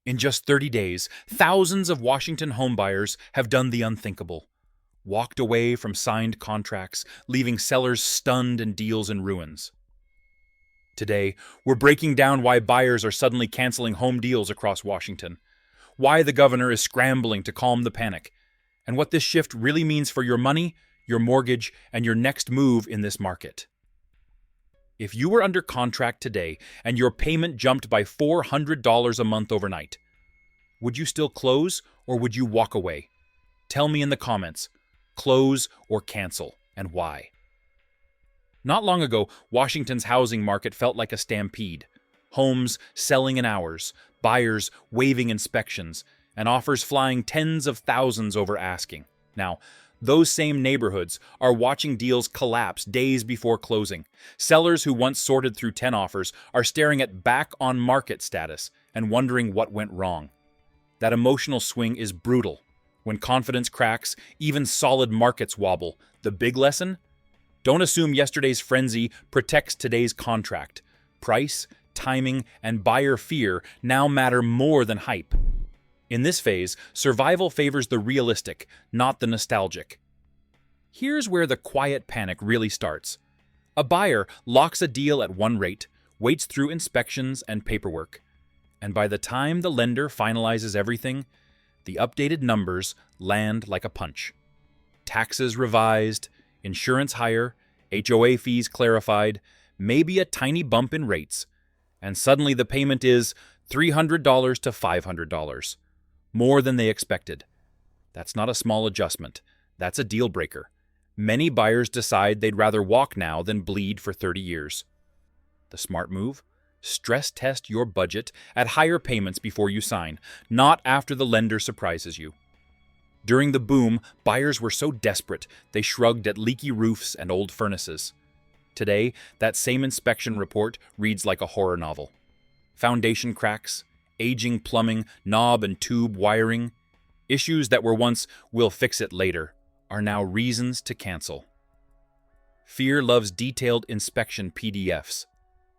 In just 30 days, thousands of Washington homebuyers have done the unthinkable. Walked away from signed contracts, leaving sellers stunned and deals in ruins. Today, we're breaking down why buyers are suddenly canceling home deals across Washington, why the governor is scrambling to calm the panic, and what this shift really means for your money, your mortgage, and your next move in this market. If you were under contract today and your payment jumped by $400 a month overnight, would you still close or would you walk away? Tell me in the comments, close or cancel, and why. Not long ago, Washington's housing market felt like a stampede. Homes selling in hours, buyers waiving inspections, and offers flying tens of thousands over asking. Now, those same neighborhoods are watching deals collapse days before closing. Sellers who once sorted through 10 offers are staring at back-on-market status and wondering what went wrong. That emotional swing is brutal. When confidence cracks, even solid markets wobble. The big lesson? Don't assume yesterday's frenzy protects today's contract. Price, timing, and buyer fear now matter more than hype. In this phase, survival favors the realistic, not the nostalgic. Here's where the quiet panic really starts. A buyer locks a deal at one rate, waits through inspections and paperwork, and by the time the lender finalizes everything, the updated numbers land like a punch. Taxes revised, insurance higher, HOA fees clarified, maybe a tiny bump in rates, and suddenly the payment is $300 to $500. More than they expected. That's not a small adjustment. That's a deal breaker. Many buyers decide they'd rather walk now than bleed for 30 years. The smart move? Stress test your budget at higher payments before you sign, not after the lender surprises you. During the boom, buyers were so desperate they shrugged at leaky roofs and old furnaces. Today, that same inspection report reads like a horror novel. Foundation cracks, aging plumbing, knob and tube wiring. Issues that were once, "we'll fix it later," are now reasons to cancel. Fear loves detailed inspection PDFs.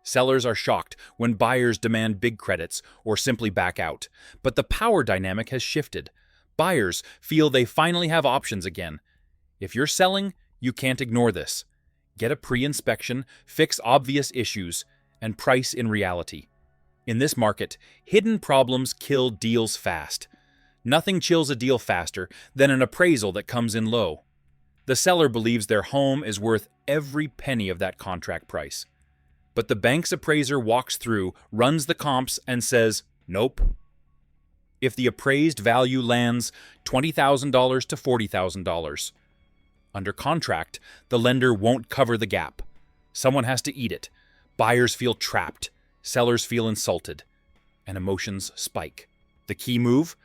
Sellers are shocked when buyers demand big credits or simply back out. But the power dynamic has shifted. Buyers feel they finally have options again. If you're selling, you can't ignore this. Get a pre-inspection, fix obvious issues, and price in reality. In this market, hidden problems kill deals fast. Nothing chills a deal faster than an appraisal that comes in low. The seller believes their home is worth every penny of that contract price. But the bank's appraiser walks through, runs the comps, and says, nope. If the appraised value lands $20,000 to $40,000. Under contract, the lender won't cover the gap. Someone has to eat it. Buyers feel trapped. Sellers feel insulted, and emotions spike. The key move?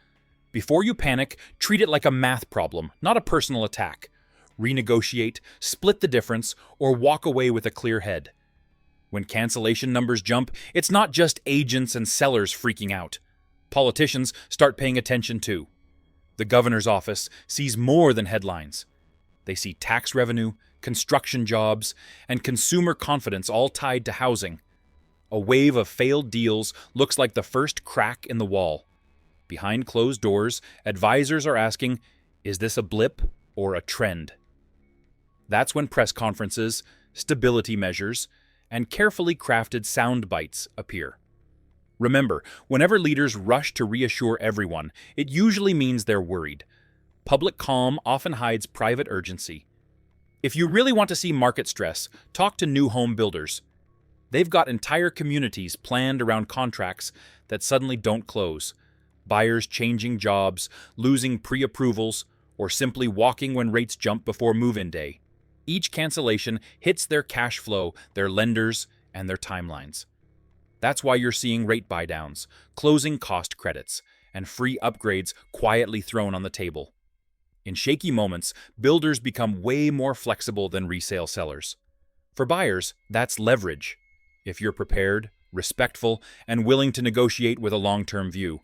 Before you panic, treat it like a math problem, not a personal attack. Renegotiate, split the difference, or walk away with a clear head. When cancellation numbers jump, it's not just agents and sellers freaking out. Politicians start paying attention too. The governor's office sees more than headlines. They see tax revenue, construction jobs, and consumer confidence all tied to housing. A wave of failed deals looks like the first crack in the wall. Behind closed doors, advisors are asking, is this a blip or a trend? That's when press conferences, stability measures, and carefully crafted sound bites appear. Remember, whenever leaders rush to reassure everyone, it usually means they're worried. Public calm often hides private urgency. If you really want to see market stress, talk to new home builders. They've got entire communities planned around contracts that suddenly don't close. Buyers changing jobs, losing pre-approvals, or simply walking when rates jump before move-in day. Each cancellation hits their cash flow, their lenders, and their timelines. That's why you're seeing rate buydowns, closing cost credits, and free upgrades quietly thrown on the table. In shaky moments, builders become way more flexible than resale sellers. For buyers, that's leverage. If you're prepared, respectful, and willing to negotiate with a long-term view,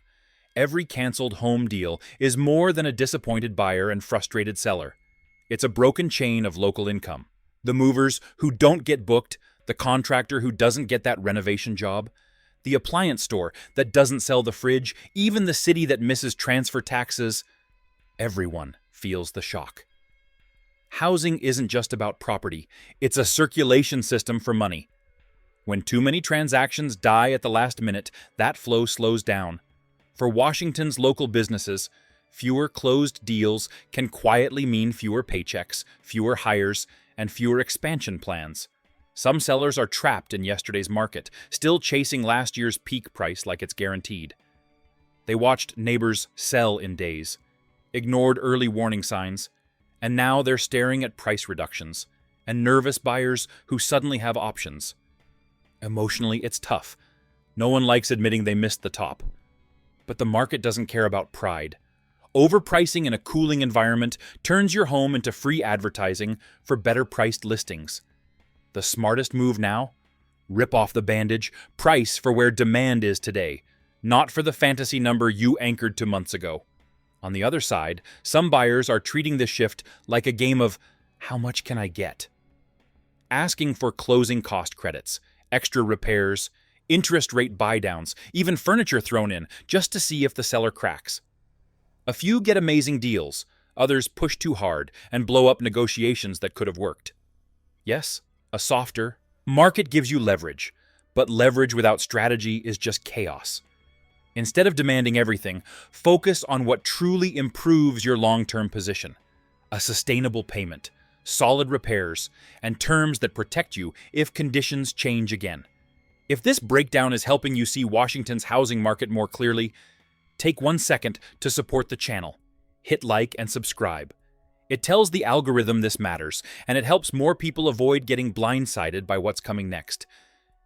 every canceled home deal is more than a disappointed buyer and frustrated seller. It's a broken chain of local income. The movers who don't get booked, the contractor who doesn't get that renovation job, The appliance store that doesn't sell the fridge, even the city that misses transfer taxes. Everyone feels the shock. Housing isn't just about property, it's a circulation system for money. When too many transactions die at the last minute, that flow slows down. For Washington's local businesses, fewer closed deals can quietly mean fewer paychecks, fewer hires, and fewer expansion plans. Some sellers are trapped in yesterday's market, still chasing last year's peak price like it's guaranteed. They watched neighbors sell in days, ignored early warning signs, and now they're staring at price reductions and nervous buyers who suddenly have options. Emotionally, it's tough. No one likes admitting they missed the top. But the market doesn't care about pride. Overpricing in a cooling environment turns your home into free advertising for better-priced listings. The smartest move now? Rip off the bandage, price for where demand is today, not for the fantasy number you anchored to months ago. On the other side, some buyers are treating this shift like a game of, how much can I get? Asking for closing cost credits, extra repairs, interest rate buydowns, even furniture thrown in, just to see if the seller cracks. A few get amazing deals, others push too hard and blow up negotiations that could have worked. Yes, a softer market gives you leverage, but leverage without strategy is just chaos. Instead of demanding everything, focus on what truly improves your long-term position. A sustainable payment, solid repairs, and terms that protect you if conditions change again. If this breakdown is helping you see Washington's housing market more clearly, take 1 second to support the channel. Hit like and subscribe. It tells the algorithm this matters, and it helps more people avoid getting blindsided by what's coming next.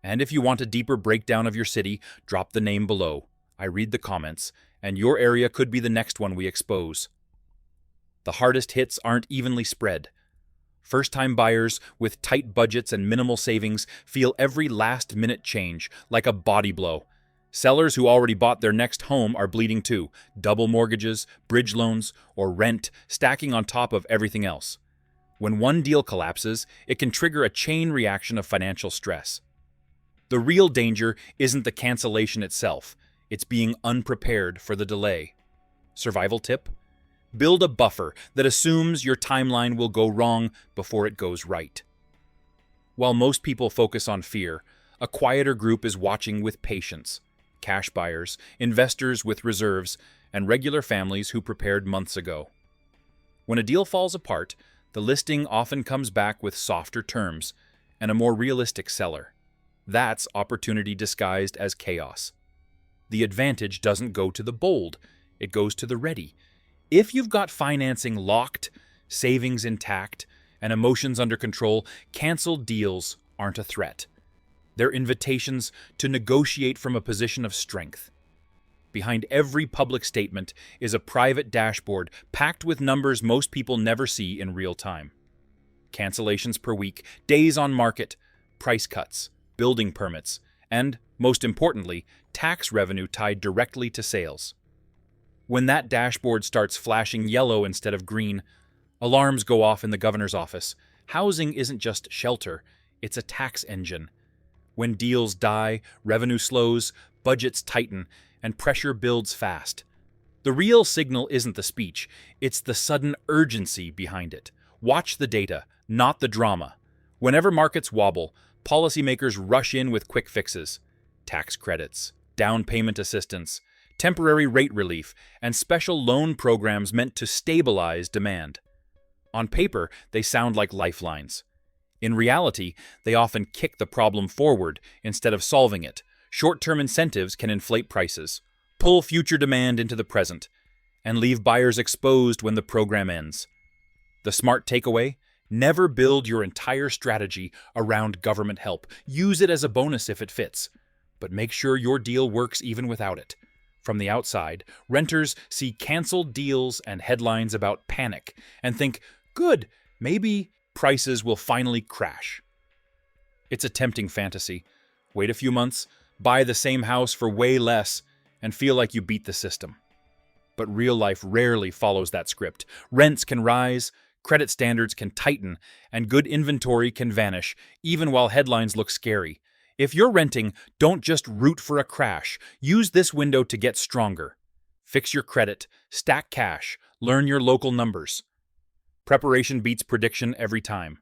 And if you want a deeper breakdown of your city, drop the name below. I read the comments, and your area could be the next one we expose. The hardest hits aren't evenly spread. First-time buyers with tight budgets and minimal savings feel every last-minute change like a body blow. Sellers who already bought their next home are bleeding too, double mortgages, bridge loans, or rent stacking on top of everything else. When one deal collapses, it can trigger a chain reaction of financial stress. The real danger isn't the cancellation itself. It's being unprepared for the delay. Survival tip? Build a buffer that assumes your timeline will go wrong before it goes right. While most people focus on fear, a quieter group is watching with patience. Cash buyers, investors with reserves, and regular families who prepared months ago. When a deal falls apart, the listing often comes back with softer terms and a more realistic seller. That's opportunity disguised as chaos. The advantage doesn't go to the bold, it goes to the ready. If you've got financing locked, savings intact, and emotions under control, canceled deals aren't a threat. They're invitations to negotiate from a position of strength. Behind every public statement is a private dashboard packed with numbers most people never see in real time. Cancellations per week, days on market, price cuts, building permits, and, most importantly, tax revenue tied directly to sales. When that dashboard starts flashing yellow instead of green, alarms go off in the governor's office. Housing isn't just shelter, it's a tax engine. When deals die, revenue slows, budgets tighten, and pressure builds fast. The real signal isn't the speech, it's the sudden urgency behind it. Watch the data, not the drama. Whenever markets wobble, policymakers rush in with quick fixes. Tax credits, down payment assistance, temporary rate relief, and special loan programs meant to stabilize demand. On paper, they sound like lifelines. In reality, they often kick the problem forward instead of solving it. Short-term incentives can inflate prices, pull future demand into the present, and leave buyers exposed when the program ends. The smart takeaway? Never build your entire strategy around government help. Use it as a bonus if it fits, but make sure your deal works even without it. From the outside, renters see canceled deals and headlines about panic and think, good, maybe prices will finally crash. It's a tempting fantasy. Wait a few months, buy the same house for way less, and feel like you beat the system. But real life rarely follows that script. Rents can rise, credit standards can tighten, and good inventory can vanish, even while headlines look scary. If you're renting, don't just root for a crash. Use this window to get stronger. Fix your credit, stack cash, learn your local numbers. Preparation beats prediction every time.